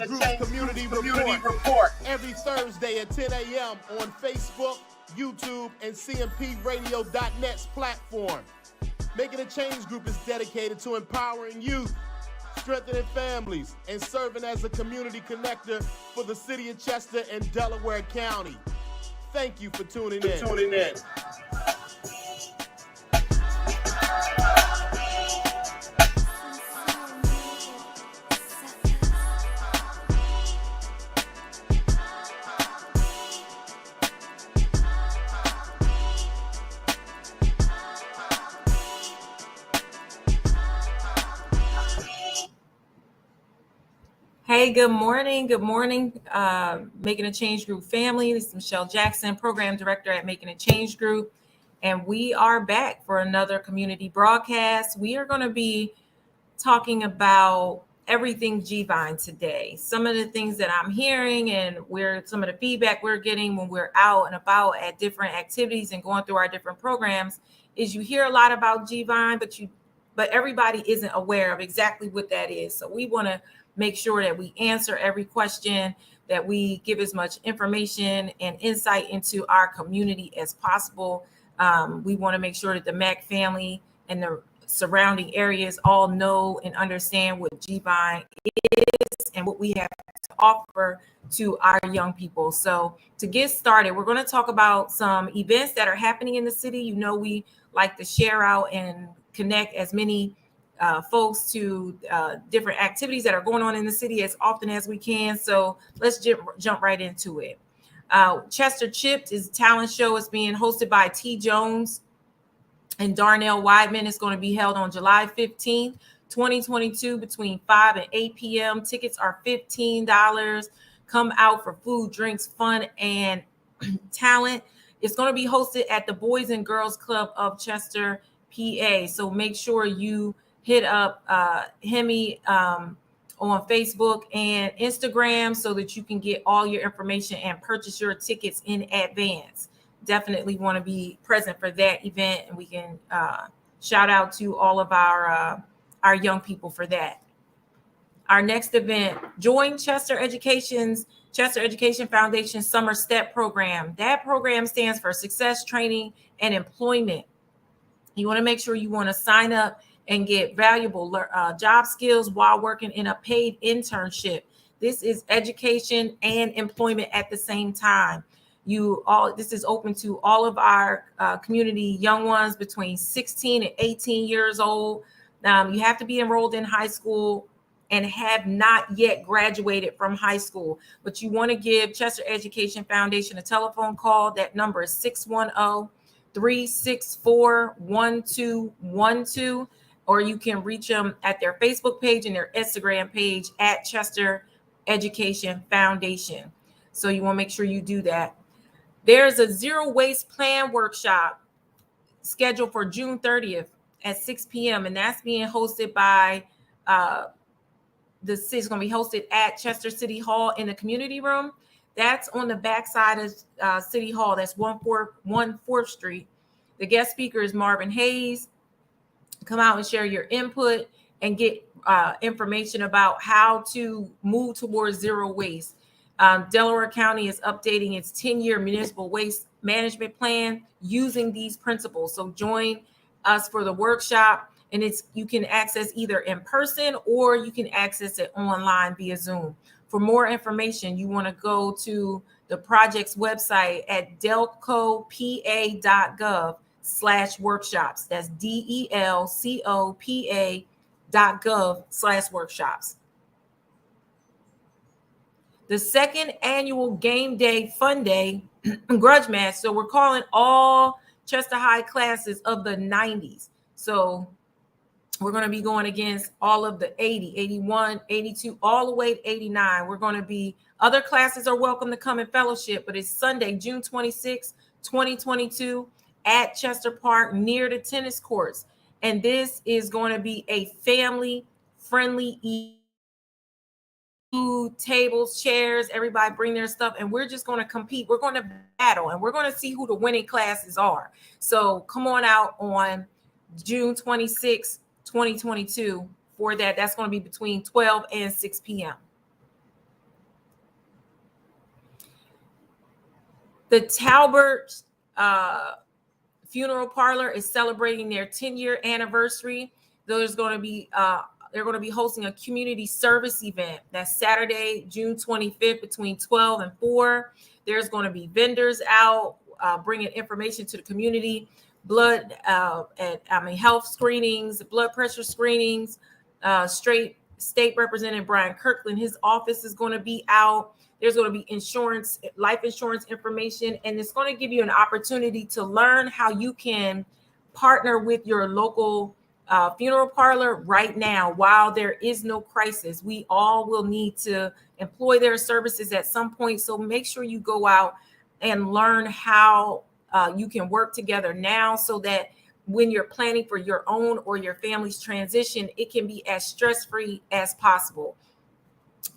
Group Community Report every Thursday at 10 a.m. on Facebook, YouTube, and CMPRadio.net's platform. Making a Change Group is dedicated to empowering youth, strengthening families, and serving as a community connector for the city of Chester and Delaware County. Thank you for tuning in. Hey, good morning. Good morning, Making a Change Group family. This is Michelle Jackson, Program Director at Making a Change Group. And we are back for another community broadcast. We are going to be talking about everything G-Vine today. Some of the things that I'm hearing and some of the feedback we're getting when we're out and about at different activities and going through our different programs is you hear a lot about G-Vine, but everybody isn't aware of exactly what that is. So we want to make sure that we answer every question, that we give as much information and insight into our community as possible. We want to make sure that the MAC family and the surrounding areas all know and understand what G-Vine is and what we have to offer to our young people. So to get started, we're going to talk about some events that are happening in the city. You know, we like to share out and connect as many folks to different activities that are going on in the city as often as we can. So let's jump right into it. Chester Chipped is a talent show. It's being hosted by T. Jones and Darnell Weidman. It's going to be held on July 15th, 2022 between 5 and 8 p.m. Tickets are $15. Come out for food, drinks, fun, and talent. It's going to be hosted at the Boys and Girls Club of Chester, PA. So make sure you hit up Hemi on Facebook and Instagram so that you can get all your information and purchase your tickets in advance. Definitely want to be present for that event, and we can shout out to all of our young people for that. Our next event, join Chester Education Foundation Summer STEP program. That program stands for Success, Training, and Employment. You want to make sure you want to sign up and get valuable job skills while working in a paid internship. This is education and employment at the same time. This is open to all of our community young ones between 16 and 18 years old. You have to be enrolled in high school and have not yet graduated from high school. But you want to give Chester Education Foundation a telephone call. That number is 610-364-1212. Or you can reach them at their Facebook page and their Instagram page at Chester Education Foundation. So you want to make sure you do that. There's a zero waste plan workshop scheduled for June 30th at 6 p.m. And that's being hosted by it's going to be hosted at Chester City Hall in the community room. That's on the backside of City Hall. That's 1/4 Street. The guest speaker is Marvin Hayes. Come out and share your input and get information about how to move towards zero waste. Delaware County is updating its 10-year municipal waste management plan using these principles. So join us for the workshop, and you can access either in person or you can access it online via Zoom. For more information, you want to go to the project's website at delcopa.gov/workshops. That's DELCOPA.gov/workshops. The second annual Game Day Fun Day Grudge Match. So we're calling all Chester High classes of the 90s. So we're going to be going against all of the 80, 81, 82, all the way to 89. Other classes are welcome to come and fellowship, but it's Sunday, June 26, 2022 at Chester Park near the tennis courts. And this is going to be a family-friendly food, tables, chairs, everybody bring their stuff, and we're just going to compete. We're going to battle, and we're going to see who the winning classes are. So come on out on June 26, 2022 for that. That's going to be between 12 and 6 p.m. The Talbert Funeral Parlor is celebrating their 10-year anniversary. They're going to be hosting a community service event. That's Saturday, June 25th, between 12 and 4. There's going to be vendors out bringing information to the community, health screenings, blood pressure screenings. State Representative Brian Kirkland, his office is going to be out. There's going to be life insurance information, and it's going to give you an opportunity to learn how you can partner with your local funeral parlor right now while there is no crisis. We all will need to employ their services at some point. So make sure you go out and learn how you can work together now so that when you're planning for your own or your family's transition, it can be as stress-free as possible.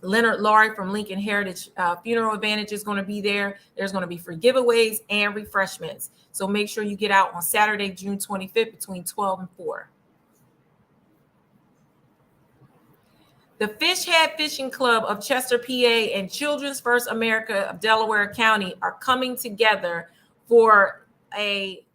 Leonard Laurie from Lincoln Heritage Funeral Advantage is going to be there. There's going to be free giveaways and refreshments. So make sure you get out on Saturday, June 25th, between 12 and 4. The Fishhead Fishing Club of Chester, PA, and Children's First America of Delaware County are coming together for a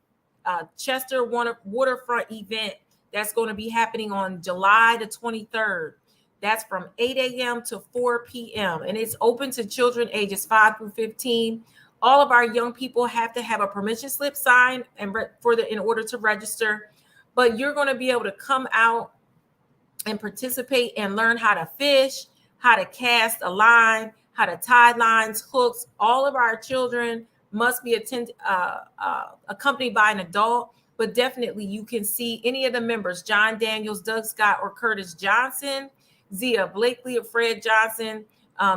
Chester waterfront event that's going to be happening on July the 23rd. That's from 8 a.m. to 4 p.m. and it's open to children ages 5 through 15. All of our young people have to have a permission slip signed in order to register. But you're going to be able to come out and participate and learn how to fish, how to cast a line, how to tie lines, hooks. All of our children must be accompanied by an adult, but definitely you can see any of the members, John Daniels, Doug Scott, or Curtis Johnson, Zia Blakely or Fred Johnson,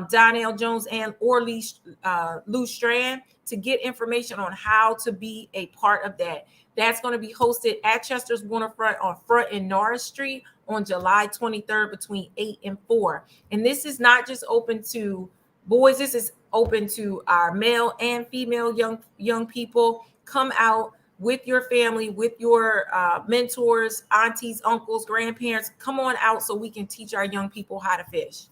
Donnell Jones, and or Lou Strand, to get information on how to be a part of that. That's going to be hosted at Chester's Waterfront on Front and Norris Street on July 23rd between 8 and 4. And this is not just open to boys. This is open to our male and female young people. Come out with your family, with your mentors, aunties, uncles, grandparents. Come on out so we can teach our young people how to fish.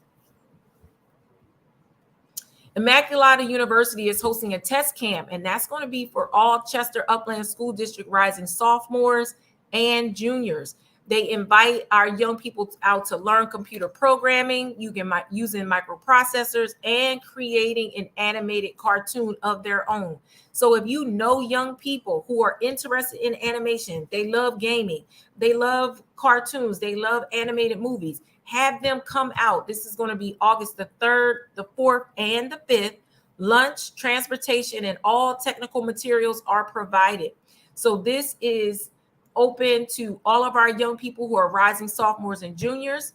Immaculata University is hosting a test camp, and that's going to be for all Chester Upland School District rising sophomores and juniors. They invite our young people out to learn computer programming, using microprocessors, and creating an animated cartoon of their own. So if you know young people who are interested in animation, they love gaming, they love cartoons, they love animated movies, have them come out. This is going to be August the 3rd, the 4th, and the 5th. Lunch, transportation, and all technical materials are provided. So this is open to all of our young people who are rising sophomores and juniors.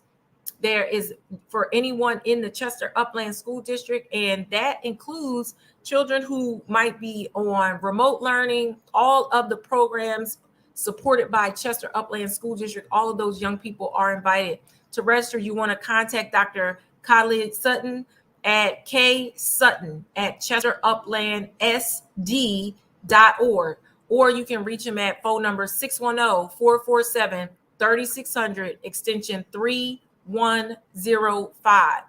There is for anyone in the Chester Upland School District, and that includes children who might be on remote learning. All of the programs supported by Chester Upland School District, all of those young people are invited. To register, you want to contact Dr. Khalid Sutton at ksutton@chesteruplandsd.org, or you can reach him at phone number 610-447-3600, extension 3105.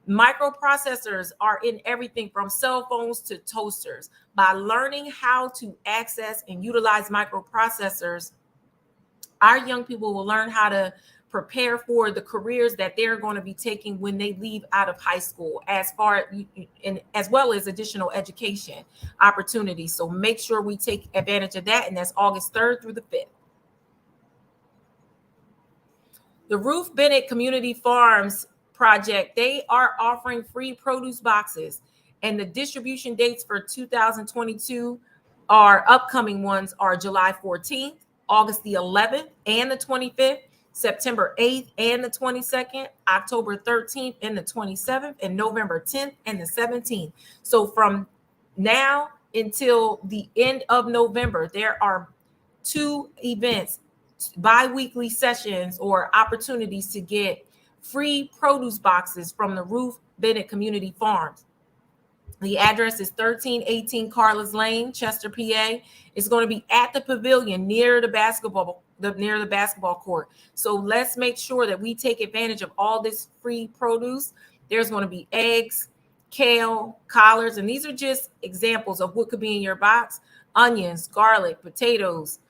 Microprocessors are in everything from cell phones to toasters. By learning how to access and utilize microprocessors, our young people will learn how to prepare for the careers that they're going to be taking when they leave out of high school, as well as additional education opportunities. So make sure we take advantage of that, and that's August 3rd through the 5th. The Ruth Bennett Community Farms Project, they are offering free produce boxes, and the distribution dates for 2022 upcoming ones are July 14th, August the 11th and the 25th, September 8th and the 22nd, October 13th and the 27th, and November 10th and the 17th. So from now until the end of November, there are 2 events, bi-weekly sessions or opportunities to get free produce boxes from the Ruth Bennett Community Farms. The address is 1318 Carlos Lane, Chester, PA. It's going to be at the pavilion near the basketball court. So let's make sure that we take advantage of all this free produce. There's going to be eggs, kale, collards, and these are just examples of what could be in your box. Onions, garlic, potatoes,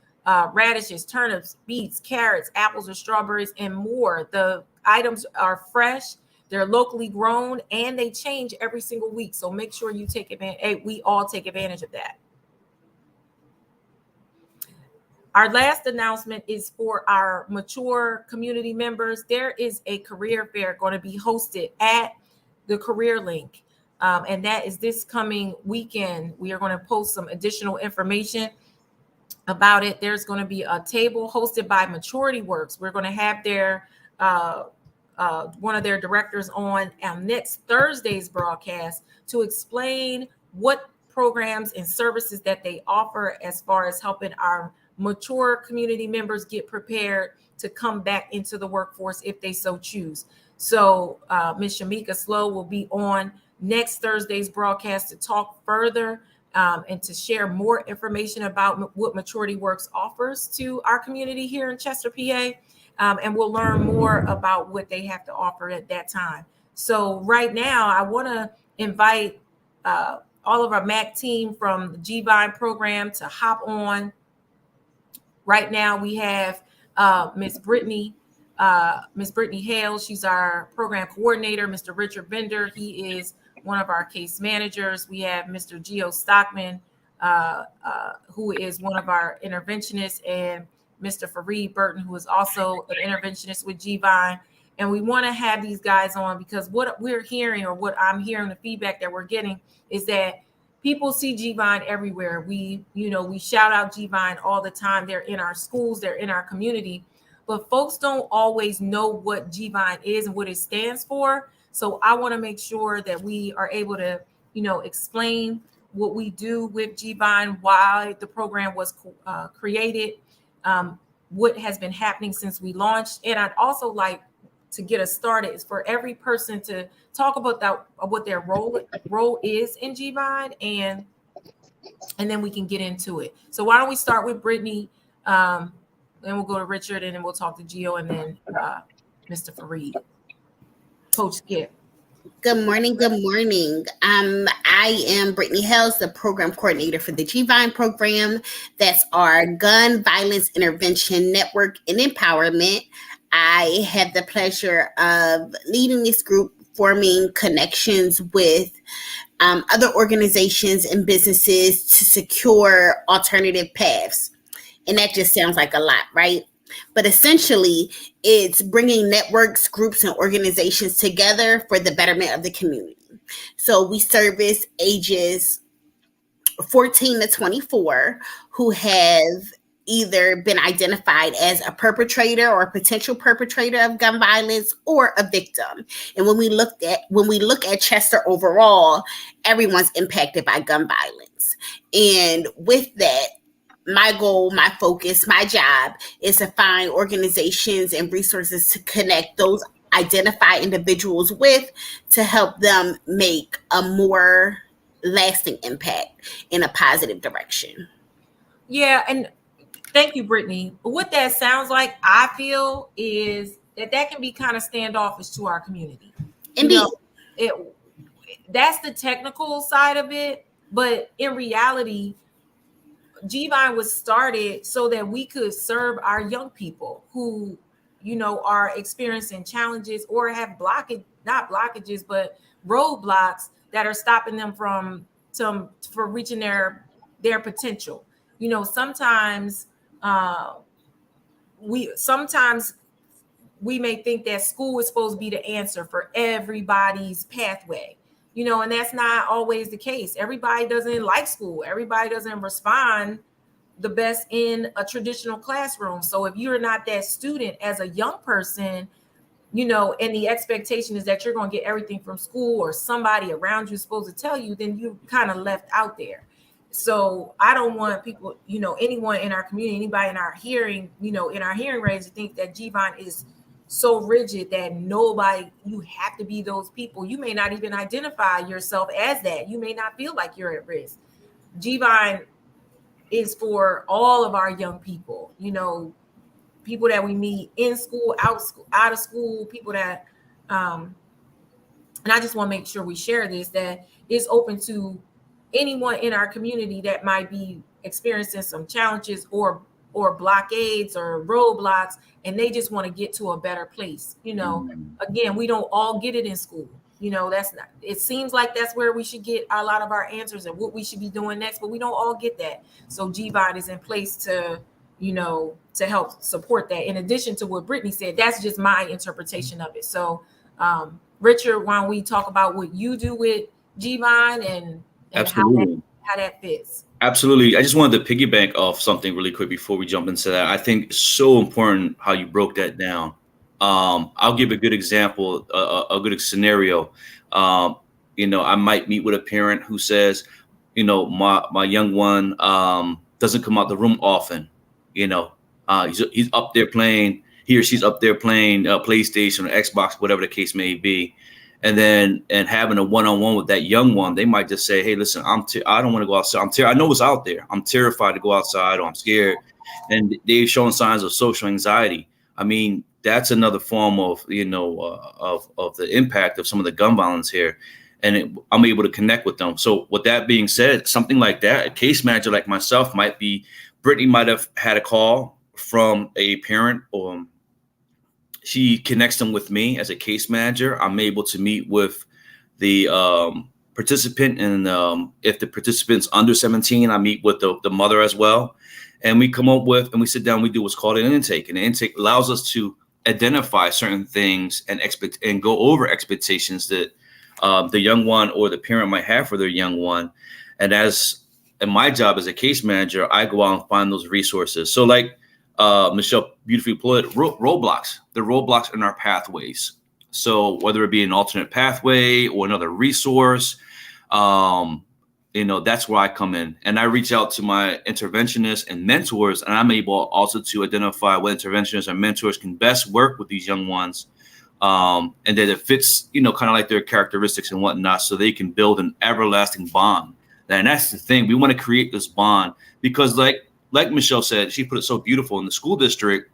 radishes, turnips, beets, carrots, apples or strawberries, and more. The items are fresh, they're locally grown, and they change every single week. So make sure you take advantage. We all take advantage of that. Our last announcement is for our mature community members. There is a career fair going to be hosted at the Career Link. And that is this coming weekend. We are going to post some additional information about it. There's going to be a table hosted by Maturity Works. We're going to have their one of their directors on next Thursday's broadcast to explain what programs and services that they offer as far as helping our mature community members get prepared to come back into the workforce if they so choose. So Ms. Shamika Slow will be on next Thursday's broadcast to talk further and to share more information about what Maturity Works offers to our community here in Chester, PA. And we'll learn more about what they have to offer at that time. So right now, I want to invite all of our MAC team from the G-Vine program to hop on. Right now, we have Miss Brittany Hale. She's our program coordinator. Mr. Richard Bender, he is one of our case managers. We have Mr. Geo Stockman, who is one of our interventionists, and Mr. Fareed Burton, who is also an interventionist with G-Vine. And we want to have these guys on because what we're hearing, or what I'm hearing, the feedback that we're getting is that people see G-Vine everywhere. We shout out G-Vine all the time. They're in our schools, they're in our community, but folks don't always know what G-Vine is and what it stands for. So I want to make sure that we are able to, explain what we do with G-Vine, why the program was created, what has been happening since we launched. And I'd also like to get us started is for every person to talk about what their role is in G-Vine, and then we can get into it. So why don't we start with Brittany, then we'll go to Richard, and then we'll talk to Gio, and then Mr. Fareed. Coach Skip. Good morning. Good morning. I am Brittany Hales, the program coordinator for the G-Vine program. That's our gun violence intervention network and empowerment. I have the pleasure of leading this group, forming connections with other organizations and businesses to secure alternative paths. And that just sounds like a lot, right? But essentially, it's bringing networks, groups, and organizations together for the betterment of the community. So we service ages 14 to 24 who have either been identified as a perpetrator or a potential perpetrator of gun violence or a victim. And when we look at Chester overall, everyone's impacted by gun violence. And with that, my goal, my focus, my job is to find organizations and resources to connect those identified individuals with to help them make a more lasting impact in a positive direction. Yeah, and thank you, Brittany. What that sounds like, I feel, is that can be kind of standoffish to our community. Indeed. That's the technical side of it, but in reality, G-Vine was started so that we could serve our young people who, are experiencing challenges or have not blockages, but roadblocks that are stopping them from reaching their potential. Sometimes we may think that school is supposed to be the answer for everybody's pathway. And that's not always the case. Everybody doesn't like school. Everybody doesn't respond the best in a traditional classroom. So if you're not that student as a young person, and the expectation is that you're going to get everything from school or somebody around you is supposed to tell you, then you're kind of left out there. So I don't want people, anyone in our community, anybody in our hearing, in our hearing range to think that G-Vine is so rigid that you have to be those people. You may not even identify yourself as that. You may not feel like you're at risk. G-Vine is for all of our young people, people that we meet in school, out of school, people that and I just want to make sure we share this, that it's open to anyone in our community that might be experiencing some challenges or blockades or roadblocks, and they just want to get to a better place. Again, we don't all get it in school. That's not, it seems like that's where we should get a lot of our answers and what we should be doing next, but we don't all get that. So GVIDE is in place to help support that. In addition to what Brittany said, that's just my interpretation of it. So Richard, why don't we talk about what you do with GVIDE and how that fits? Absolutely. I just wanted to piggyback off something really quick before we jump into that. I think it's so important how you broke that down. I'll give a good example, a good scenario. I might meet with a parent who says, my young one doesn't come out the room often. He's up there playing, he or she's up there playing PlayStation or Xbox, whatever the case may be. And having a one-on-one with that young one, they might just say, hey, listen, I don't want to go outside. I know what's out there. I'm terrified to go outside, or I'm scared. And they've shown signs of social anxiety. I mean, that's another form of, of the impact of some of the gun violence here. And I'm able to connect with them. So with that being said, something like that, a case manager like myself Brittany might have had a call from a parent, or she connects them with me as a case manager. I'm able to meet with the participant, and if the participant's under 17, I meet with the mother as well. And we come up with, and we sit down, we do what's called an intake. And the intake allows us to identify certain things and go over expectations that the young one or the parent might have for their young one. And my job as a case manager, I go out and find those resources. So like Michelle beautifully put it, roadblocks. The roadblocks in our pathways. So whether it be an alternate pathway or another resource, that's where I come in. And I reach out to my interventionists and mentors, and I'm able also to identify what interventionists and mentors can best work with these young ones. And that it fits, kind of like their characteristics and whatnot, so they can build an everlasting bond. And that's the thing. We want to create this bond because like Michelle said, she put it so beautiful, in the school district,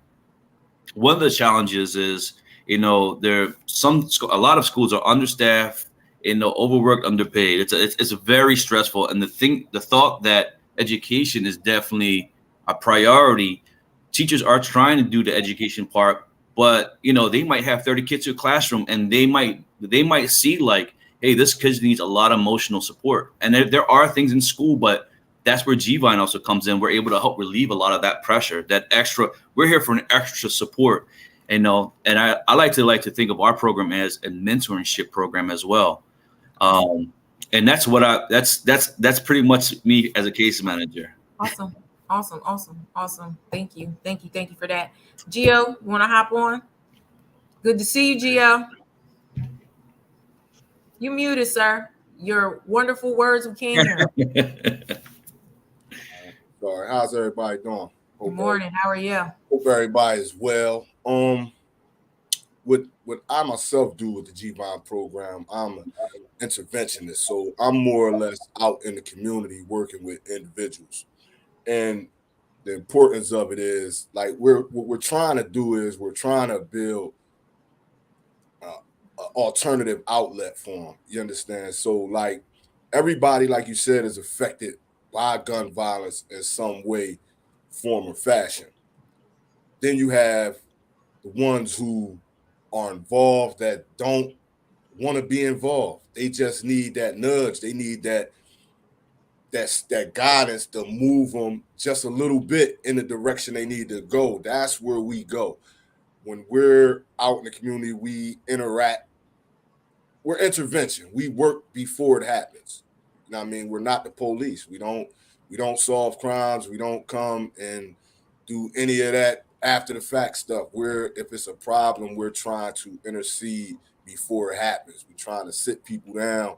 one of the challenges is, a lot of schools are understaffed, overworked, underpaid. It's very stressful. And the thought that education is definitely a priority. Teachers are trying to do the education part, but they might have 30 kids in a classroom, and they might see like, hey, this kid needs a lot of emotional support. And there are things in school, but that's where GVIDE also comes in. We're able to help relieve a lot of that pressure, we're here for an extra support. And I like to think of our program as a mentorship program as well. And that's that's pretty much me as a case manager. Awesome. Thank you for that. Gio, you want to hop on? Good to see you, Gio. You muted, sir. Your wonderful words we can't hear. Sorry. How's everybody doing? Good morning. How are you? Hope everybody's well. What I myself do with the GVIDE program, I'm an interventionist, so I'm more or less out in the community working with individuals. And the importance of it is, like, what we're trying to do is we're trying to build an alternative outlet for them. You understand? So, like, everybody, like you said, is affected by gun violence in some way, form, or fashion. Then you have the ones who are involved that don't want to be involved. They just need that nudge. They need that guidance to move them just a little bit in the direction they need to go. That's where we go. When we're out in the community, we interact. We're intervention. We work before it happens. You know what I mean? We're not the police. We don't solve crimes. We don't come and do any of that after the fact stuff. If it's a problem, we're trying to intercede before it happens. We're trying to sit people down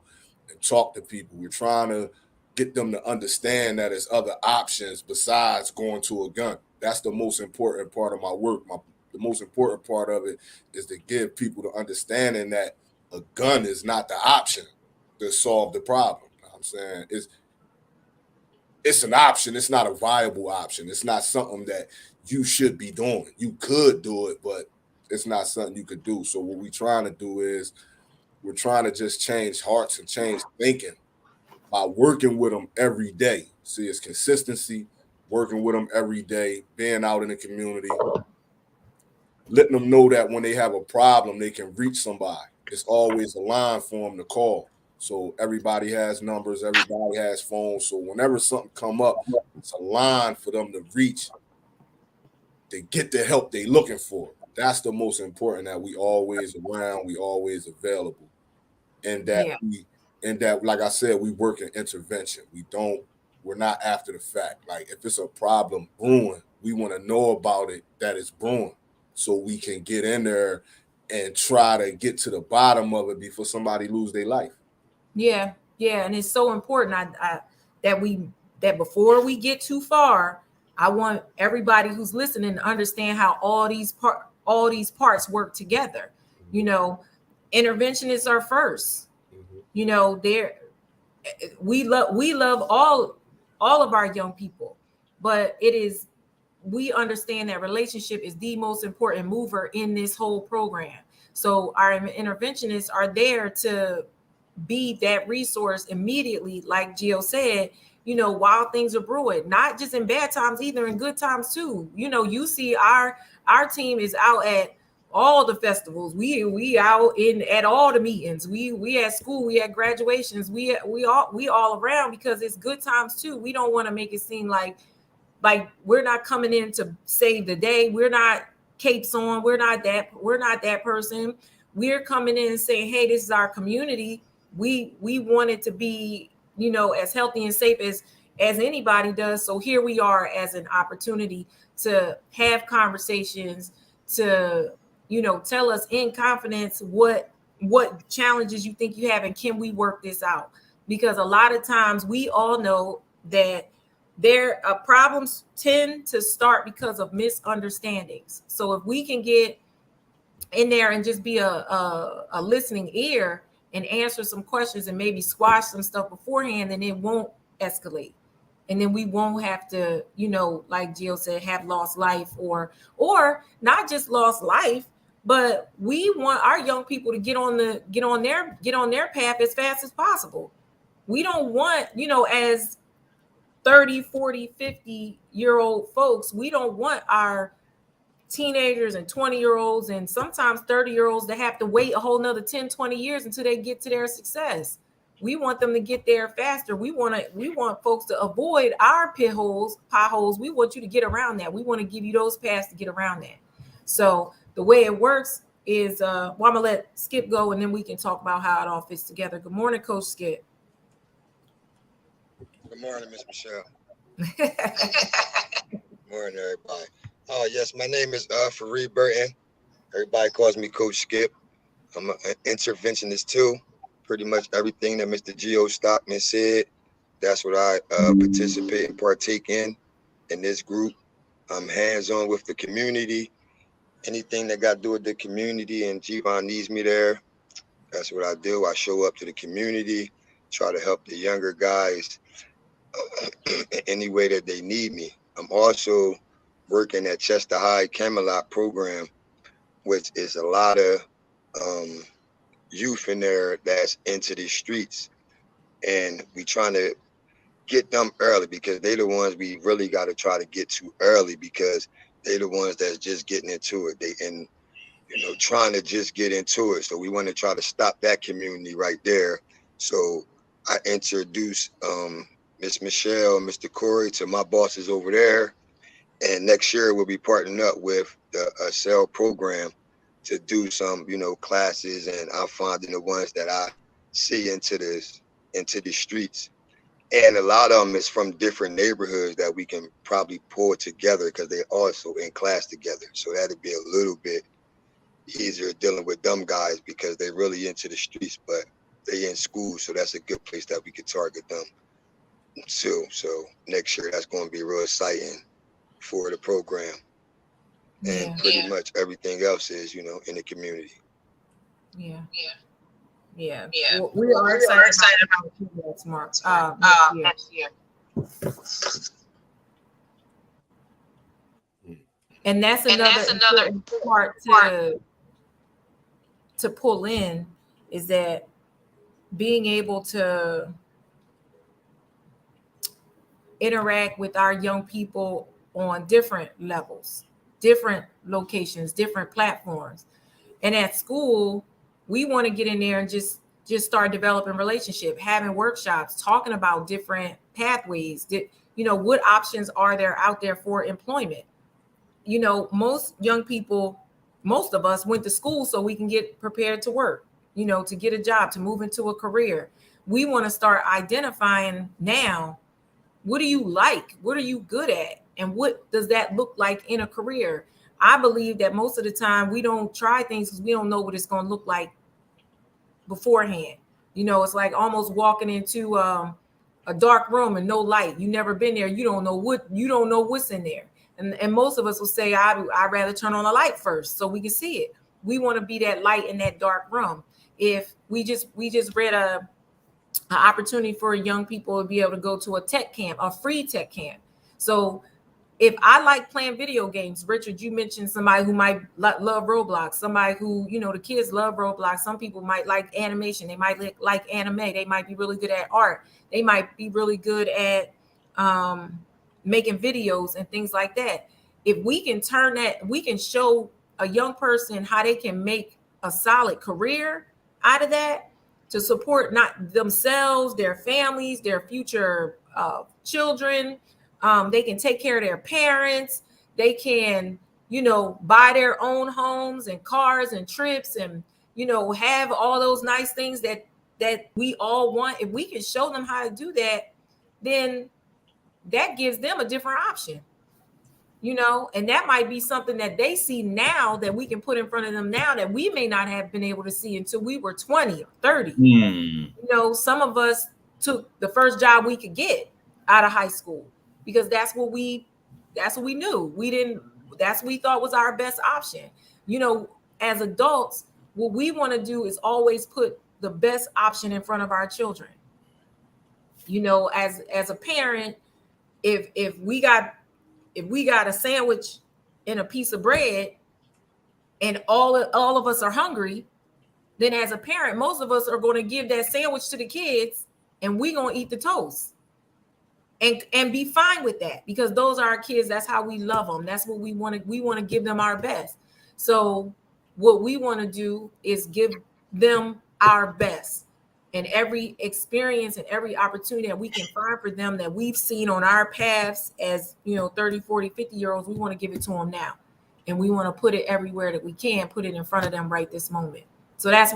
and talk to people. We're trying to get them to understand that there's other options besides going to a gun. That's the most important part of my work. The most important part of it is to give people the understanding that a gun is not the option to solve the problem. You know what I'm saying? It's an option. It's not a viable option. It's not something that you should be doing. You could do it, but it's not something you could do. So what we're trying to do is we're trying to just change hearts and change thinking by working with them every day. See, it's consistency, working with them every day, being out in the community, letting them know that when they have a problem, they can reach somebody. It's always a line for them to call. So everybody has numbers, everybody has phones. So whenever something come up, it's a line for them to reach. They get the help they looking for. That's the most important, that we always around, we always available. And that like I said, we work in intervention. We're not after the fact. Like if it's a problem brewing, we want to know about it, that it's brewing, so we can get in there and try to get to the bottom of it before somebody lose their life. Yeah, and it's so important that before we get too far, I want everybody who's listening to understand how all these parts work together. You know, interventionists are first. You know, we love all of our young people, but we understand that relationship is the most important mover in this whole program. So our interventionists are there to be that resource immediately, like Gio said, you know, while things are brewing, not just in bad times, either in good times too. You know, you see our team is out at all the festivals. We out at all the meetings. We at school, we at graduations, we all around, because it's good times too. We don't want to make it seem like we're not coming in to save the day. We're not capes on. We're not that person. We're coming in and saying, hey, this is our community. We want it to be, you know, as healthy and safe as anybody does. So here we are as an opportunity to have conversations, to, you know, tell us in confidence what challenges you think you have, and can we work this out? Because a lot of times we all know that problems tend to start because of misunderstandings. So if we can get in there and just be a listening ear and answer some questions and maybe squash some stuff beforehand, then it won't escalate. And then we won't have to, you know, like Jill said, have lost life or not just lost life, but we want our young people to get on their path as fast as possible. We don't want, you know, as 30, 40, 50-year-old folks, we don't want our teenagers and 20-year-olds and sometimes 30-year-olds to have to wait a whole nother 10, 20 years until they get to their success. We want them to get there faster. We want folks to avoid our potholes. We want you to get around that. We want to give you those paths to get around that. So the way it works is, I'm gonna let Skip go, and then we can talk about how it all fits together. Good morning, Coach Skip. Good morning, Ms. Michelle. Good morning, everybody. Yes, my name is Fareed Burton. Everybody calls me Coach Skip. I'm an interventionist too. Pretty much everything that Mr. Gio Stockman said, that's what I participate and partake in this group. I'm hands-on with the community. Anything that got to do with the community and G-Von needs me there, that's what I do. I show up to the community, try to help the younger guys any way that they need me. I'm also working at Chester High Camelot program, which is a lot of youth in there that's into the streets, and we trying to get them early, because they the ones we really got to try to get to early, because they the ones that's just getting into it. Trying to just get into it. So we want to try to stop that community right there. So I introduced Miss Michelle and Mr. Corey to my bosses over there. And next year we'll be partnering up with the CEL program to do some, classes, and I'm finding the ones that I see into the streets. And a lot of them is from different neighborhoods that we can probably pull together, because they also in class together. So that'd be a little bit easier dealing with them guys, because they really into the streets, but they in school. So that's a good place that we could target them too. So next year, that's going to be real exciting for the program. And pretty much everything else is, in the community. Yeah. Well, we are excited about it next year. And that's another part to pull in, is that being able to interact with our young people on different levels, different locations, different platforms. And at school, we want to get in there and just start developing relationship, having workshops, talking about different pathways. What options are there out there for employment? Most young people, most of us went to school so we can get prepared to work, to get a job, to move into a career. We want to start identifying now, what do you like? What are you good at? And what does that look like in a career? I believe that most of the time we don't try things because we don't know what it's going to look like beforehand. It's like almost walking into a dark room and no light. You never been there. You don't know what's in there. And most of us will say, I'd rather turn on a light first so we can see it. We want to be that light in that dark room. If we just read an opportunity for young people to be able to go to a tech camp, a free tech camp. So if I like playing video games, Richard, you mentioned somebody who might love Roblox, somebody who, the kids love Roblox. Some people might like animation. They might like anime. They might be really good at art. They might be really good at making videos and things like that. If we can turn that, we can show a young person how they can make a solid career out of that to support not themselves, their families, their future children. They can take care of their parents. They can, buy their own homes and cars and trips and, have all those nice things that we all want. If we can show them how to do that, then that gives them a different option, and that might be something that they see now that we can put in front of them now that we may not have been able to see until we were 20 or 30. Some of us took the first job we could get out of high school because that's what we knew. That's what we thought was our best option. As adults, what we want to do is always put the best option in front of our children. As a parent, if we got a sandwich and a piece of bread and all of us are hungry, then as a parent, most of us are going to give that sandwich to the kids and we're going to eat the toast and be fine with that because those are our kids. That's how we love them. That's what we want to give them our best. So what we want to do is give them our best. And every experience and every opportunity that we can find for them that we've seen on our paths as, 30, 40, 50-year-olds, we want to give it to them now. And we want to put it everywhere that we can, put it in front of them right this moment. So that's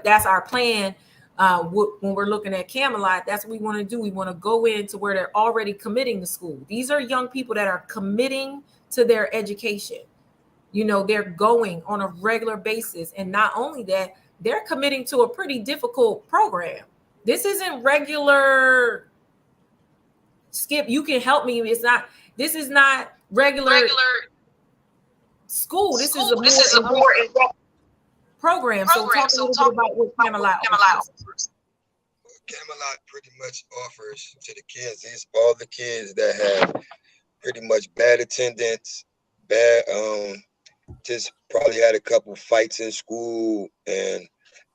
that's our plan. When we're looking at Camelot, that's what we want to do. We want to go into where they're already committing to school. These are young people that are committing to their education. They're going on a regular basis. And not only that, they're committing to a pretty difficult program. This isn't regular, Skip, you can help me. This is not regular school. This is a more program. So talk a little bit about what Camelot offers. Camelot pretty much offers to the kids, all the kids that have pretty much bad attendance, just probably had a couple fights in school and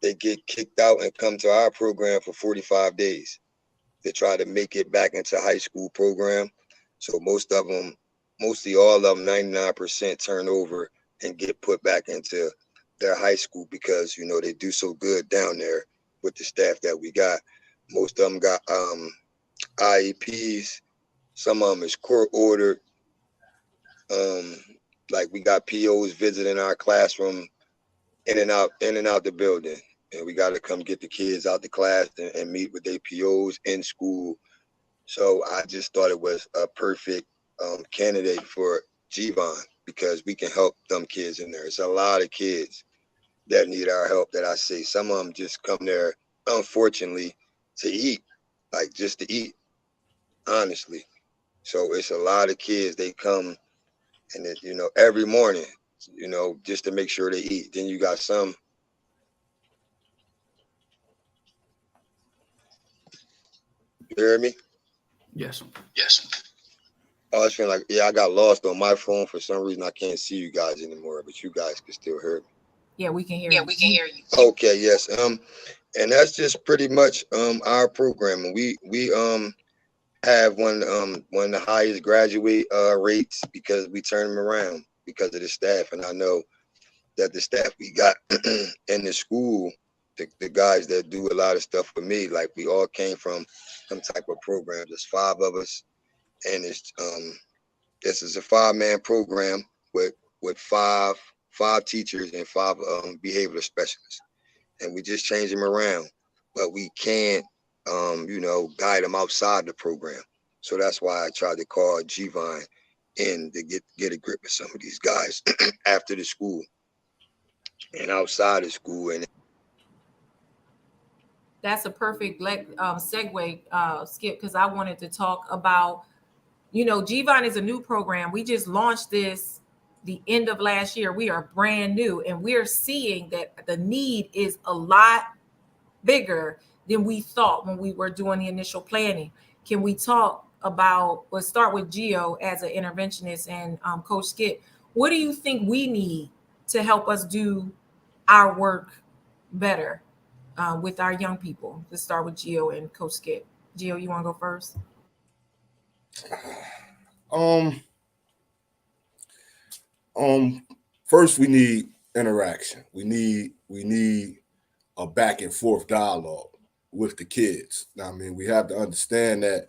they get kicked out and come to our program for 45 days to try to make it back into high school program. So mostly all of them, 99% turn over and get put back into their high school because, they do so good down there with the staff that we got. Most of them got IEPs. Some of them is court ordered. Like we got POs visiting our classroom in and out the building. And we got to come get the kids out the class and meet with their POs in school. So I just thought it was a perfect candidate for GVON because we can help them kids in there. It's a lot of kids that need our help that I see. Some of them just come there, unfortunately, to eat, like just to eat, honestly. So it's a lot of kids. They come and every morning, just to make sure they eat. Then you got some. You hear me? Yes. Oh, it's feeling like, I got lost on my phone. For some reason, I can't see you guys anymore, but you guys can still hear me. Yeah, we can hear Yeah, you. we can hear you. Okay, yes. And that's just pretty much our programming. We have one of the highest graduate rates because we turn them around because of the staff. And I know that the staff we got in the school, the guys that do a lot of stuff with me, like we all came from some type of program. There's 5 of us, and this is a 5-man program with five teachers and 5 behavioral specialists, and we just change them around, but we can't guide them outside the program. So that's why I tried to call G-Vine in to get a grip with some of these guys after the school and outside of school. And that's a perfect segue, Skip, because I wanted to talk about, G-Vine is a new program. We just launched this the end of last year. We are brand new, and we're seeing that the need is a lot bigger than we thought when we were doing the initial planning. Can we talk about, let's start with Gio as an interventionist and Coach Skip. What do you think we need to help us do our work better with our young people? Let's start with Gio and Coach Skip. Gio, you want to go first? First we need interaction. We need a back and forth dialogue with the kids. Now, I mean, we have to understand that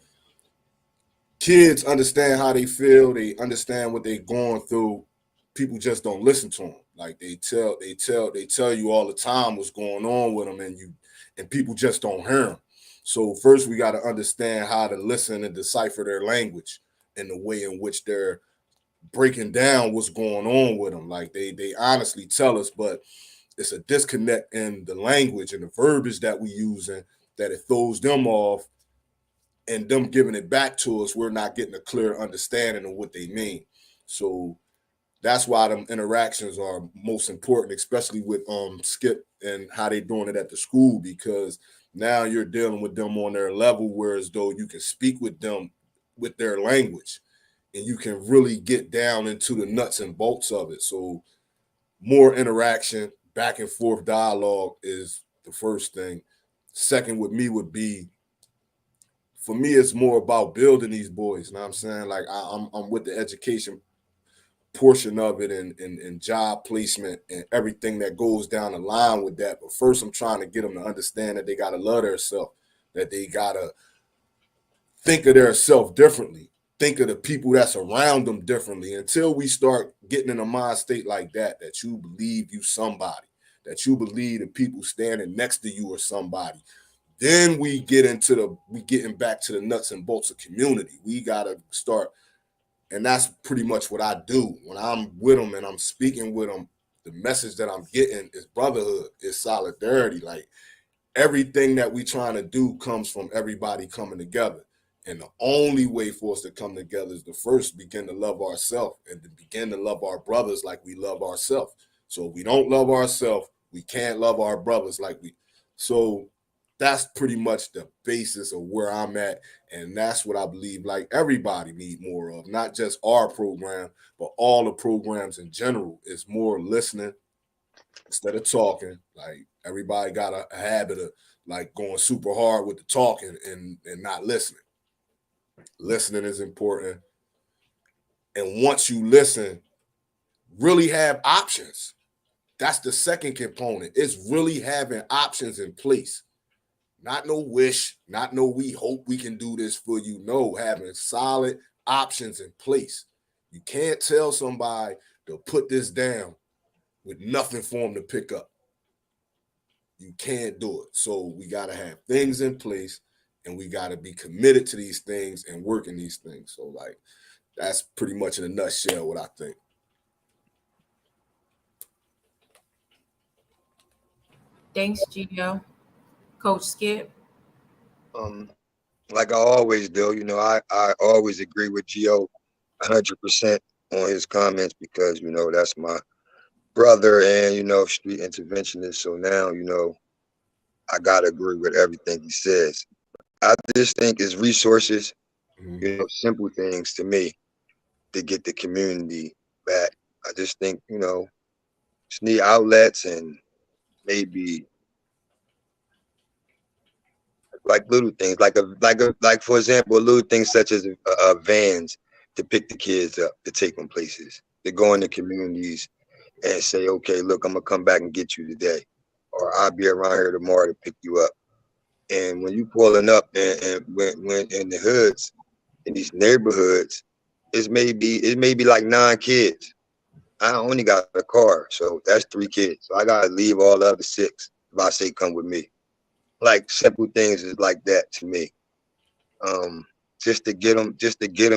kids understand how they feel. They understand what they're going through. People just don't listen to them. Like they tell you all the time what's going on with them, and people just don't hear them. So first we got to understand how to listen and decipher their language and the way in which they're breaking down what's going on with them. Like they honestly tell us, but it's a disconnect in the language and the verbiage that we using that it throws them off, and them giving it back to us, we're not getting a clear understanding of what they mean. So that's why them interactions are most important, especially with Skip and how they doing it at the school, because now you're dealing with them on their level, whereas though you can speak with them with their language and you can really get down into the nuts and bolts of it. So more interaction, back and forth dialogue is the first thing. Second with me would be, for me, it's more about building these boys. You know what I'm saying? Like I'm with the education portion of it and job placement and everything that goes down the line with that. But first, I'm trying to get them to understand that they got to love themselves, that they got to think of themselves differently, think of the people that's around them differently. Until we start getting in a mind state like that you believe you somebody, that you believe the people standing next to you are somebody, then we getting back to the nuts and bolts of community. We got to start. And that's pretty much what I do. When I'm with them and I'm speaking with them, the message that I'm getting is brotherhood, is solidarity. Like everything that we trying to do comes from everybody coming together. And the only way for us to come together is to first begin to love ourselves and to begin to love our brothers like we love ourselves. So if we don't love ourselves, we can't love our brothers like we. So that's pretty much the basis of where I'm at. And that's what I believe like everybody need more of, not just our program, but all the programs in general. Is more listening instead of talking. Like everybody got a habit of like going super hard with the talking and not listening. Listening is important. And once you listen, really have options. That's the second component. It's really having options in place. Not no wish, not no we hope we can do this for you. No, having solid options in place. You can't tell somebody to put this down with nothing for them to pick up. You can't do it. So we got to have things in place, and we got to be committed to these things and working these things. So like that's pretty much in a nutshell what I think. Thanks, Gio. Coach Skip. Like I always do, I always agree with Gio 100% on his comments because, that's my brother and, street interventionist. So now, I got to agree with everything he says. I just think it's resources, simple things to me to get the community back. I just think, Just need outlets and maybe like little things, like for example, little things such as vans to pick the kids up, to take them places, to go in the communities and say, okay, look, I'm gonna come back and get you today, or I'll be around here tomorrow to pick you up. And when you pulling up and when in the hoods, in these neighborhoods, it may be like 9 kids. I only got a car, so that's 3 kids. So I gotta leave all the other 6 if I say come with me. Like simple things is like that to me. Just to get them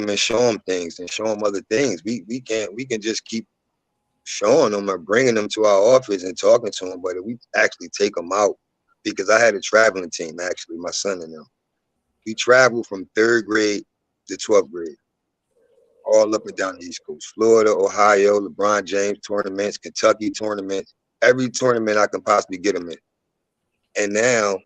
and show them things and show them other things. We can just keep showing them or bringing them to our office and talking to them, but if we actually take them out, because I had a traveling team, actually, my son and them. We traveled from 3rd grade to 12th grade, all up and down the East Coast, Florida, Ohio, LeBron James tournaments, Kentucky tournaments, every tournament I can possibly get them in. And now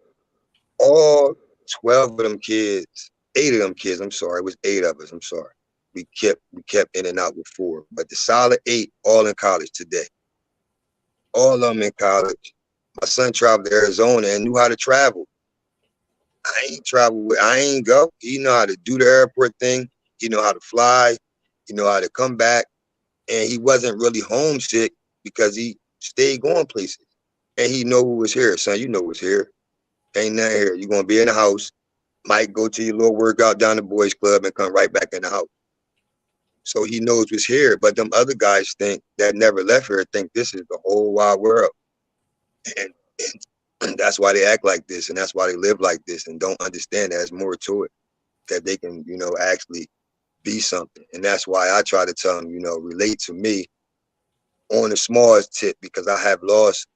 all 12 of them kids, 8 of them kids, I'm sorry, it was 8 of us, I'm sorry. We kept in and out with 4, but the solid 8 all in college today. All of them in college. My son traveled to Arizona and knew how to travel. I ain't go. He know how to do the airport thing. He know how to fly. He know how to come back. And he wasn't really homesick because he stayed going places. And he know who was here. Son, you know what's here. Ain't nothing here. You're going to be in the house. Might go to your little workout down the boys club and come right back in the house. So he knows what's here. But them other guys think that never left here think this is the whole wide world. And that's why they act like this. And that's why they live like this and don't understand that there's more to it, that they can, actually be something. And that's why I try to tell them, relate to me on the smallest tip, because I have lost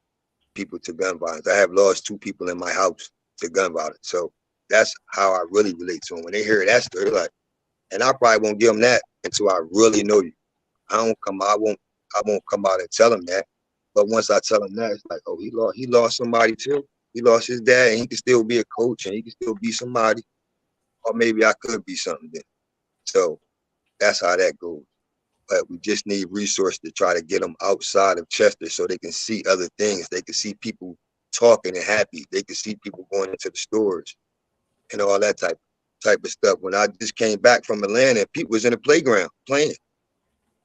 people to gun violence. I have lost 2 people in my house to gun violence. So that's how I really relate to them. When they hear that story, they're like, and I probably won't give them that until I really know you. I won't come out and tell them that. But once I tell them that, it's like, oh, he lost somebody too. He lost his dad, and he can still be a coach, and he can still be somebody. Or maybe I could be something then. So that's how that goes. But we just need resources to try to get them outside of Chester so they can see other things. They can see people talking and happy. They can see people going into the stores and all that type of stuff. When I just came back from Atlanta, people was in the playground playing.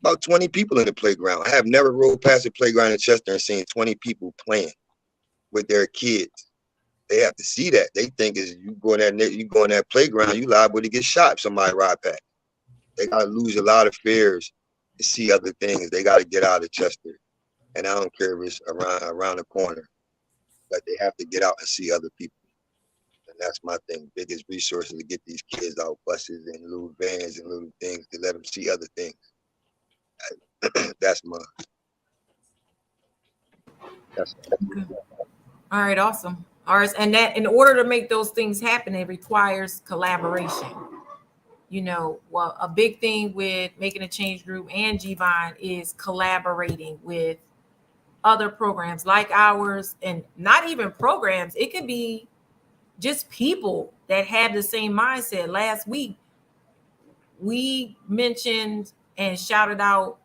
About 20 people in the playground. I have never rode past a playground in Chester and seen 20 people playing with their kids. They have to see that. They think is you go in that playground, you liable to get shot if somebody ride past. They gotta lose a lot of fears to see other things. They gotta get out of Chester. And I don't care if it's around the corner, but they have to get out and see other people. And that's my thing. Biggest resources to get these kids out, buses and little vans and little things to let them see other things. That's mine. Okay. All right, awesome. All right, and that in order to make those things happen, it requires collaboration. Well, a big thing with Making a Change Group and G-Vine is collaborating with other programs like ours, and not even programs. It could be just people that have the same mindset. Last week, we mentioned and shouted out,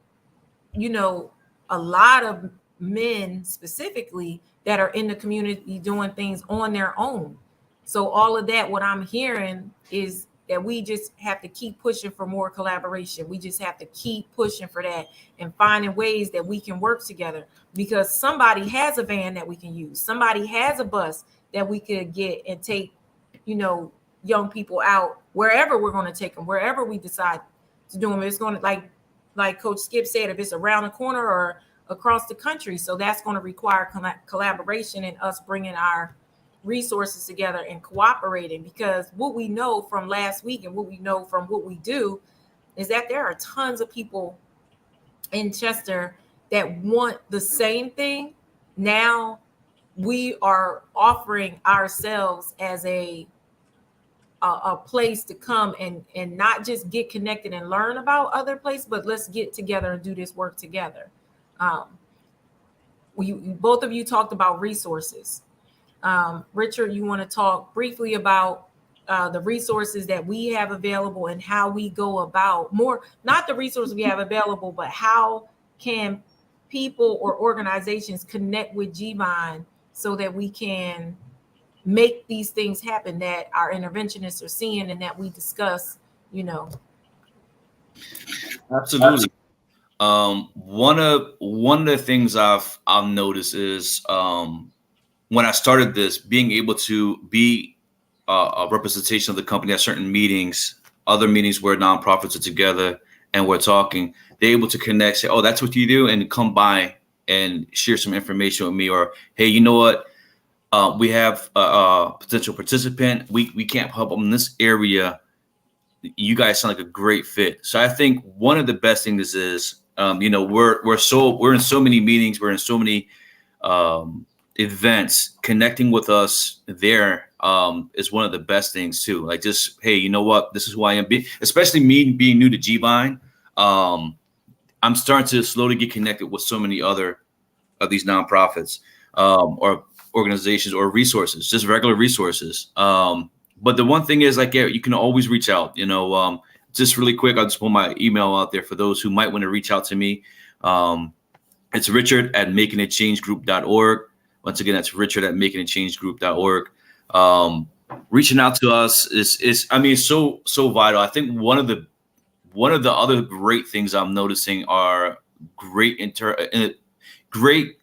a lot of men specifically that are in the community doing things on their own. So all of that, what I'm hearing is that we just have to keep pushing for more collaboration. We just have to keep pushing for that and finding ways that we can work together, because somebody has a van that we can use. Somebody has a bus that we could get and take, young people out wherever we're going to take them, wherever we decide to do them. It's going to, like Coach Skip said, if it's around the corner or across the country. So that's going to require collaboration and us bringing our resources together and cooperating, because what we know from last week and what we know from what we do is that there are tons of people in Chester that want the same thing. Now we are offering ourselves as a place to come and not just get connected and learn about other places, but let's get together and do this work together. Both of you talked about resources. Richard, you want to talk briefly about the resources that we have available and how we go about more, not the resources we have available, but how can people or organizations connect with GVine so that we can make these things happen that our interventionists are seeing and that we discuss, Absolutely. One of the things I've noticed is when I started this, being able to be a representation of the company at certain meetings, other meetings where nonprofits are together and we're talking, they're able to connect, say, oh, that's what you do, and come by and share some information with me, or, hey, you know what? We have a potential participant. We can't help them in this area. You guys sound like a great fit. So I think one of the best things is, we're in so many meetings, we're in so many events. Connecting with us there is one of the best things too. Like, just, hey, you know what? This is who I am. Especially me being new to GVine, I'm starting to slowly get connected with so many other of these nonprofits or organizations or resources, just regular resources. But the one thing is, like, yeah, you can always reach out. Just really quick, I'll just put my email out there for those who might want to reach out to me. It's richard@makingachangegroup.org. Once again, that's richard@makingachangegroup.org. Reaching out to us is so vital. I think one of the other great things I'm noticing are great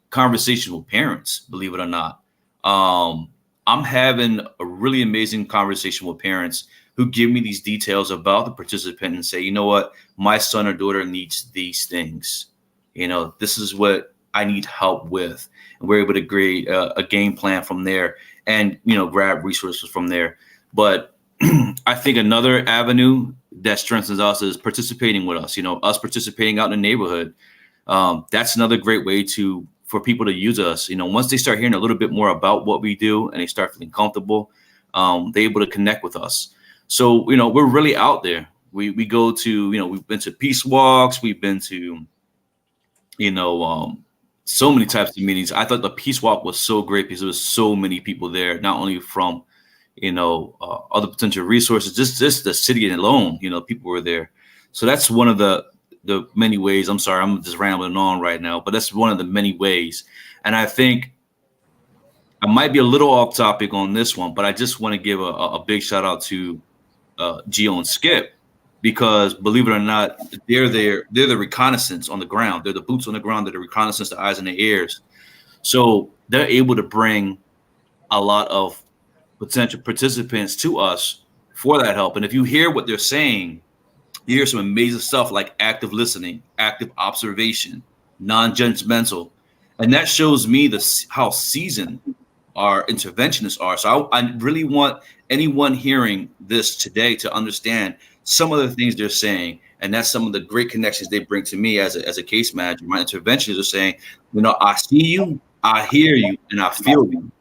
conversation with parents, believe it or not. I'm having a really amazing conversation with parents who give me these details about the participant and say, you know what, my son or daughter needs these things. This is what I need help with. And we're able to create a game plan from there and, grab resources from there. But I think another avenue that strengthens us is participating with us, us participating out in the neighborhood. That's another great way for people to use us. Once they start hearing a little bit more about what we do and they start feeling comfortable, they're able to connect with us. So, we're really out there. We go to, we've been to peace walks. We've been to, so many types of meetings. I thought the peace walk was so great because there was so many people there, not only from, other potential resources, just the city alone, people were there. So that's one of the many ways. I'm sorry, I'm just rambling on right now, but that's one of the many ways. And I think I might be a little off topic on this one, but I just want to give a big shout out to Gio and Skip, because believe it or not, they're the reconnaissance on the ground. They're the boots on the ground. They're the reconnaissance, the eyes and the ears. So they're able to bring a lot of potential participants to us for that help. And if you hear what they're saying, you hear some amazing stuff like active listening, active observation, non-judgmental. And that shows me how seasoned our interventionists are. So I really want anyone hearing this today to understand some of the things they're saying. And that's some of the great connections they bring to me as a case manager. My interventionists are saying, I see you, I hear you, and I feel you.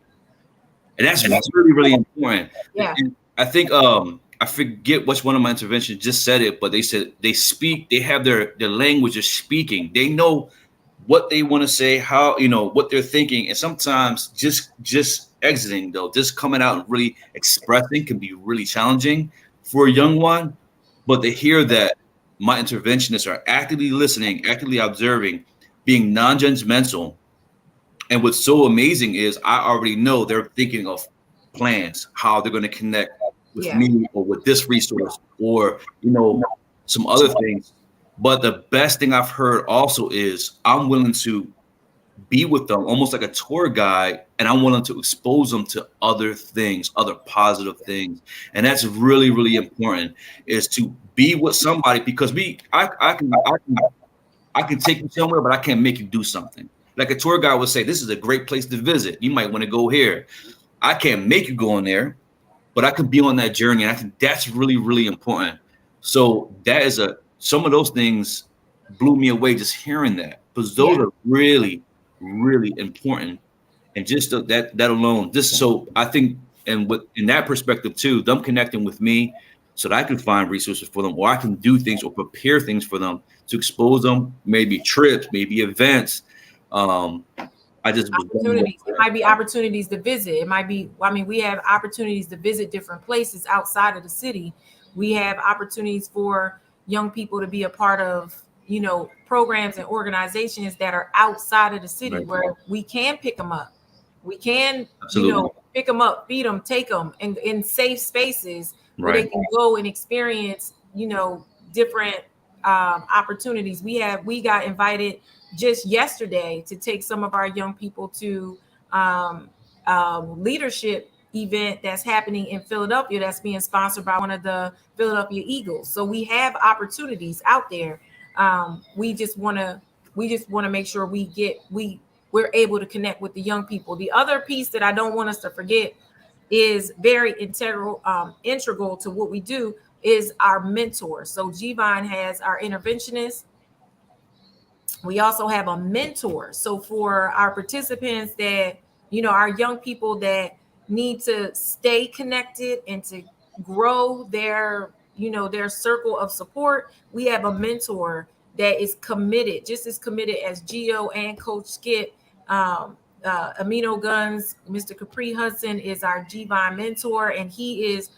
And that's really, really important. Yeah. And I think I forget which one of my interventions just said it, but they said they have their language of speaking. They know what they want to say, how, what they're thinking. And sometimes just exiting, though, just coming out and really expressing can be really challenging for a young one. But to hear that my interventionists are actively listening, actively observing, being non-judgmental. And what's so amazing is I already know they're thinking of plans, how they're going to connect with me or with this resource or, some other things. But the best thing I've heard also is I'm willing to be with them almost like a tour guide, and I'm willing to expose them to other things, other positive things. And that's really, really important, is to be with somebody, because I can take you somewhere, but I can't make you do something. Like a tour guide would say, this is a great place to visit. You might want to go here. I can't make you go in there, but I could be on that journey. And I think that's really, really important. So that is some of those things blew me away just hearing that, because those are really, really important. And just that alone, so I think, and in that perspective too, them connecting with me so that I can find resources for them, or I can do things or prepare things for them to expose them, maybe trips, maybe events. Opportunities. It might be opportunities to visit. It might be, we have opportunities to visit different places outside of the city. We have opportunities for young people to be a part of, programs and organizations that are outside of the city Right. where we can pick them up. We can, Absolutely. pick them up, feed them, take them in safe spaces where they Right. can go and experience, different opportunities. We got invited just yesterday to take some of our young people to leadership event that's happening in Philadelphia that's being sponsored by one of the Philadelphia Eagles. So we have opportunities out there. We just want to make sure we're able to connect with the young people. The other piece that I don't want us to forget is very integral to what we do is our mentors. So G-Vine has our interventionists. We also have a mentor. So for our participants that, our young people that need to stay connected and to grow their circle of support, we have a mentor that is committed, just as committed as Gio and Coach Skip. Amino Guns, Mr. Capri Hudson is our G-Vine mentor, and he is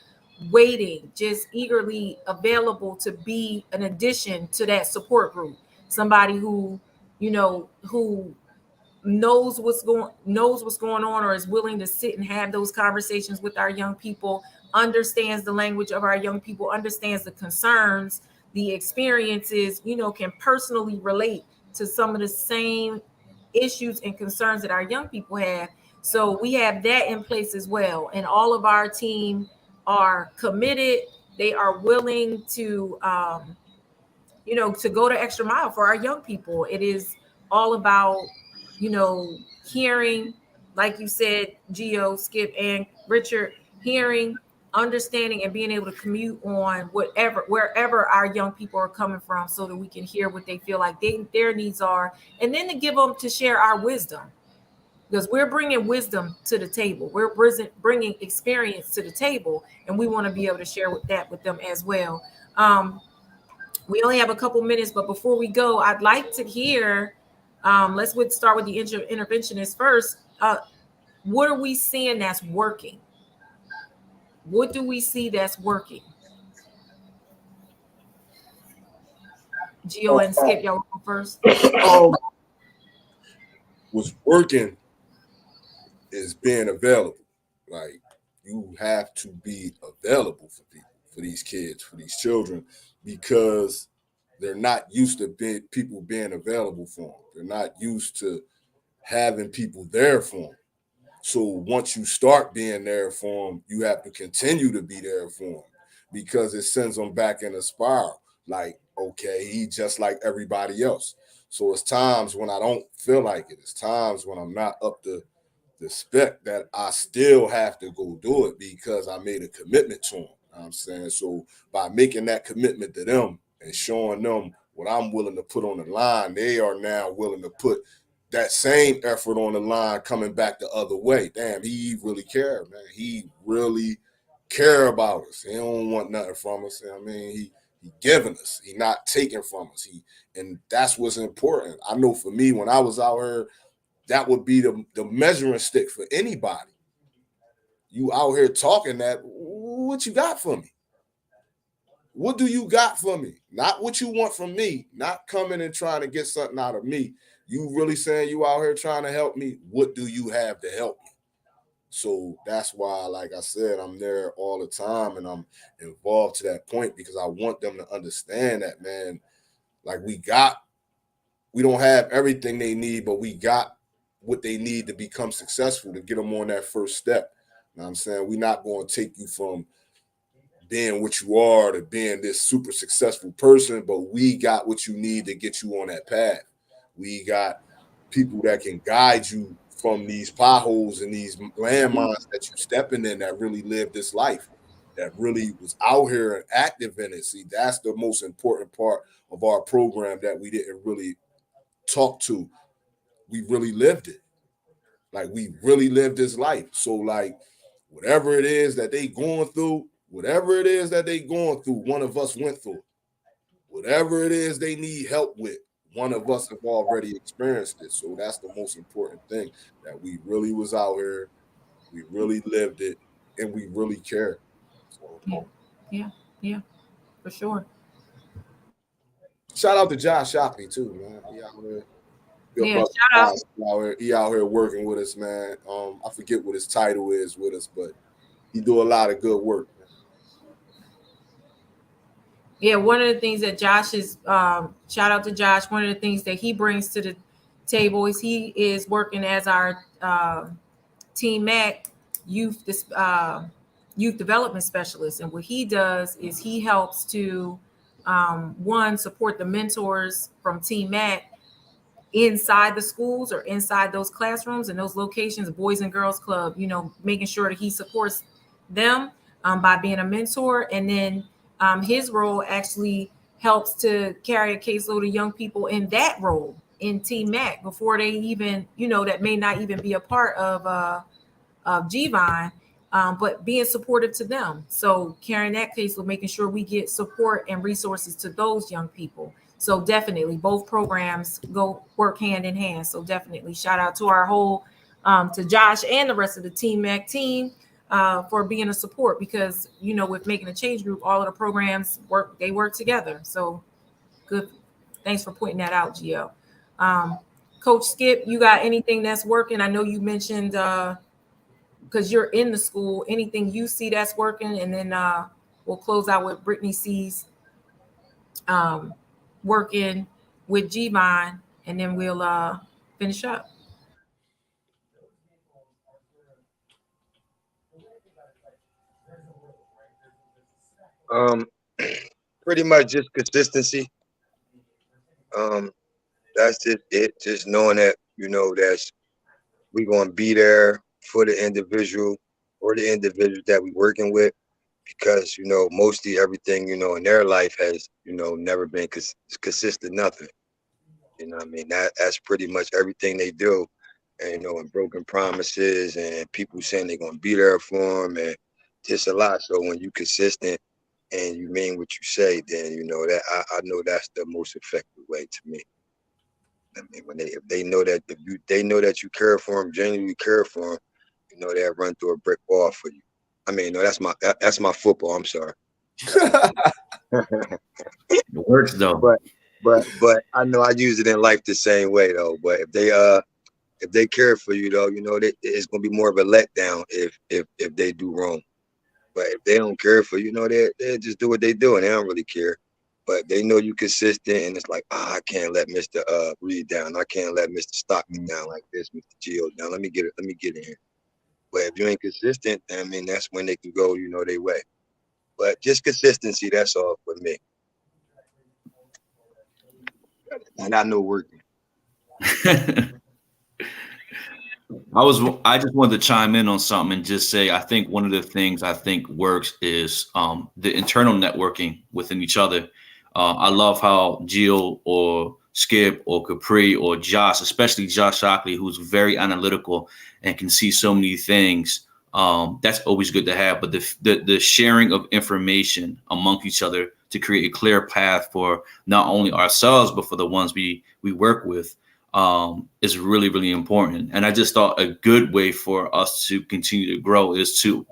waiting, just eagerly available to be an addition to that support group. Somebody who knows what's going on, or is willing to sit and have those conversations with our young people, understands the language of our young people, understands the concerns, the experiences, can personally relate to some of the same issues and concerns that our young people have. So we have that in place as well. And all of our team are committed. They are willing to, to go the extra mile for our young people. It is all about, hearing, like you said, Gio, Skip, and Richard, hearing, understanding, and being able to commute on wherever our young people are coming from, so that we can hear what they feel like their needs are, and then to share our wisdom, because we're bringing wisdom to the table. We're bringing experience to the table, and we want to be able to share with them as well. We only have a couple minutes, but before we go, I'd like to hear, let's start with the interventionist first. What are we seeing that's working? What do we see that's working? Gio and Skip, y'all go first. What's working is being available. Like, you have to be available for people, for these kids, for these children, because they're not used to people being available for them. They're not used to having people there for them. So once you start being there for them, you have to continue to be there for them, because it sends them back in a spiral. Like, okay, he just like everybody else. So it's times when I don't feel like it. It's times when I'm not up to the spec that I still have to go do it, because I made a commitment to them. You know what I'm saying? So by making that commitment to them and showing them what I'm willing to put on the line, they are now willing to put that same effort on the line, coming back the other way. Damn, he really cared, man. He really care about us. He don't want nothing from us. You know what I mean? He giving us. He not taking from us. And that's what's important. I know for me, when I was out here, that would be the measuring stick for anybody. You out here talking that, what you got for me? What do you got for me? Not what you want from me, not coming and trying to get something out of me. You really saying you out here trying to help me? What do you have to help me? So that's why, like I said, I'm there all the time, and I'm involved to that point, because I want them to understand that, man, like we don't have everything they need, but we got what they need to become successful, to get them on that first step. You know what I'm saying? We're not going to take you from being what you are to being this super successful person, but we got what you need to get you on that path. We got people that can guide you from these potholes and these landmines that you're stepping in, that really live this life, that really was out here and active in it. See, that's the most important part of our program that we didn't really talk to. We really lived it. Like, we really lived this life. So, like, whatever it is that they going through, one of us went through it. Whatever it is they need help with, one of us have already experienced it. So that's the most important thing, that we really was out here, we really lived it, and we really cared. So, Yeah, for sure. Shout out to Josh Shockley too, man. He out here. Yeah, shout out. He out here working with us, man. I forget what his title is with us, but he do a lot of good work. Yeah, one of the things that Josh is, shout out to Josh, one of the things that he brings to the table is he is working as our Team MAC youth development specialist. And what he does is he helps to, one, support the mentors from Team MAC inside the schools or inside those classrooms and those locations, Boys and Girls Club, you know, making sure that he supports them by being a mentor. And then his role actually helps to carry a caseload of young people in that role in Team MAC before they even, you know, that may not even be a part of GVine, but being supportive to them. So carrying that caseload, making sure we get support and resources to those young people. So definitely both programs go work hand in hand. So definitely shout out to our whole, to Josh and the rest of the Team MAC team for being a support, because, you know, with Making a Change Group, all of the programs work together. So good. Thanks for pointing that out, Gio. Coach Skip, you got anything that's working? I know you mentioned, because you're in the school, anything you see that's working, and then we'll close out with Brittany C's working with GVine, and then we'll finish up. Pretty much just consistency. That's just it. Just knowing that, you know, that's we're gonna be there for the individual or the individuals that we're working with, because, you know, mostly everything, you know, in their life has, you know, never been consistent, nothing. You know what I mean? That's pretty much everything they do. And, you know, and broken promises and people saying they're going to be there for them and just a lot. So when you consistent and you mean what you say, then, you know, that I know that's the most effective way to me. I mean, if they know that you care for them, genuinely care for them, you know, they'll run through a brick wall for you. I mean, no, that's my football. I'm sorry. It works though. But I know I use it in life the same way though. But if they care for you though, you know, it's gonna be more of a letdown if they do wrong. But if they don't care for you, you know, they just do what they do and they don't really care. But they know you consistent, and it's like, I can't let Mr. Reed down. I can't let Mr. Stockton down like this, Mr. Gio down. Let me get in here. But if you ain't consistent, I mean, that's when they can go, you know, their way. But just consistency, that's all for me. And I know working. I just wanted to chime in on something and just say, I think one of the things I think works is the internal networking within each other. I love how Gio or Skip or Capri or Josh, especially Josh Shockley, who's very analytical and can see so many things. That's always good to have. But the sharing of information amongst each other to create a clear path for not only ourselves, but for the ones we work with is really, really important. And I just thought a good way for us to continue to grow is to,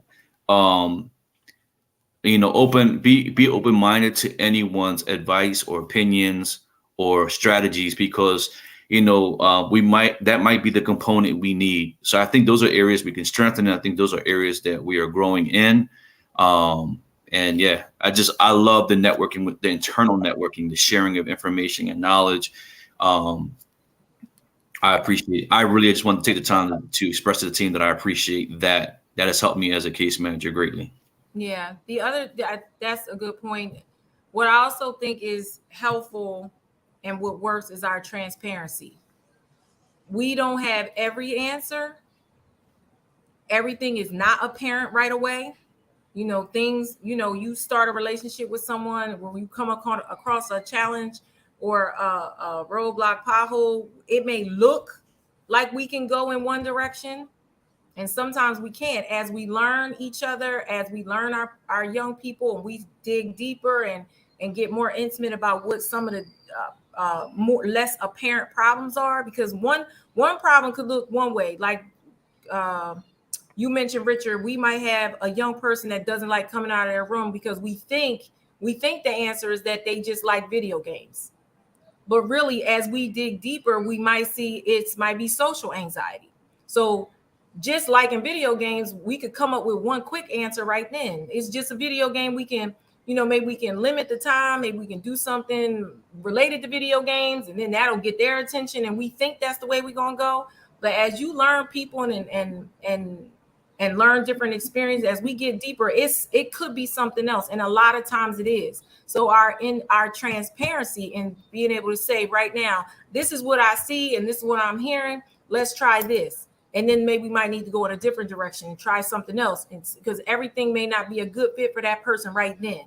you know, be open-minded to anyone's advice or opinions or strategies, because, you know, that might be the component we need. So I think those are areas we can strengthen. And I think those are areas that we are growing in. And yeah, I love the networking, with the internal networking, the sharing of information and knowledge. I really just want to take the time to express to the team that I appreciate that. That has helped me as a case manager greatly. Yeah, that's a good point. What I also think is helpful and what works is our transparency. We don't have every answer. Everything is not apparent right away. You know, things, you know, you start a relationship with someone, when you come across a challenge or a roadblock, pothole, it may look like we can go in one direction, and sometimes we can't. As we learn each other, as we learn our young people, and we dig deeper and get more intimate about what some of the less apparent problems are, because one problem could look one way, like you mentioned, Richard, we might have a young person that doesn't like coming out of their room because we think the answer is that they just like video games. But really, as we dig deeper, we might see it might be social anxiety. So just like in video games, we could come up with one quick answer right then. It's just a video game. We can, maybe we can limit the time. Maybe we can do something related to video games, and then that'll get their attention. And we think that's the way we're gonna go. But as you learn people and learn different experiences, as we get deeper, it could be something else, and a lot of times it is. So our transparency and being able to say right now, this is what I see and this is what I'm hearing. Let's try this. And then maybe we might need to go in a different direction and try something else, because everything may not be a good fit for that person right then.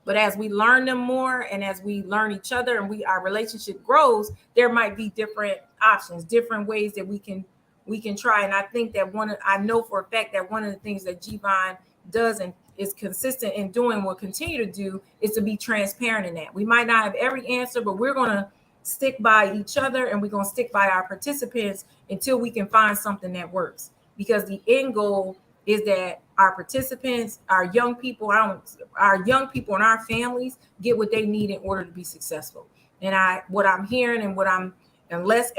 But as we learn them more and as we learn each other and our relationship grows, there might be different options, different ways that we can try. And I think that I know for a fact that one of the things that Gvine does and is consistent in doing, will continue to do, is to be transparent in that. We might not have every answer, but we're going to stick by each other and we're going to stick by our participants until we can find something that works. Because the end goal is that our participants, our young people and our families get what they need in order to be successful. And what I'm hearing and unless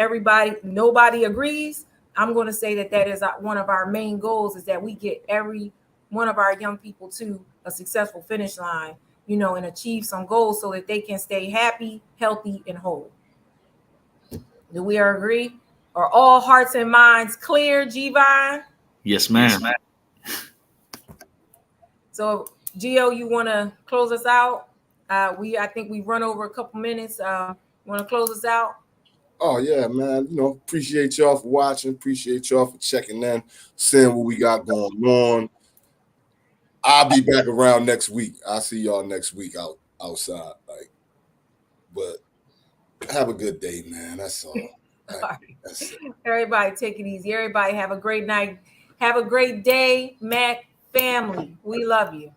nobody agrees, I'm going to say that is one of our main goals, is that we get every one of our young people to a successful finish line, and achieve some goals so that they can stay happy, healthy, and whole. Do we agree? Are all hearts and minds clear, Gvine? Yes, ma'am. So, Gio, you want to close us out? I think we've run over a couple minutes. Want to close us out? Oh yeah, man. Appreciate y'all for watching. Appreciate y'all for checking in, seeing what we got going on. I'll be back around next week. I'll see y'all next week outside. But have a good day, man. That's all. That's it. Everybody take it easy. Everybody have a great night. Have a great day, Mac family. We love you.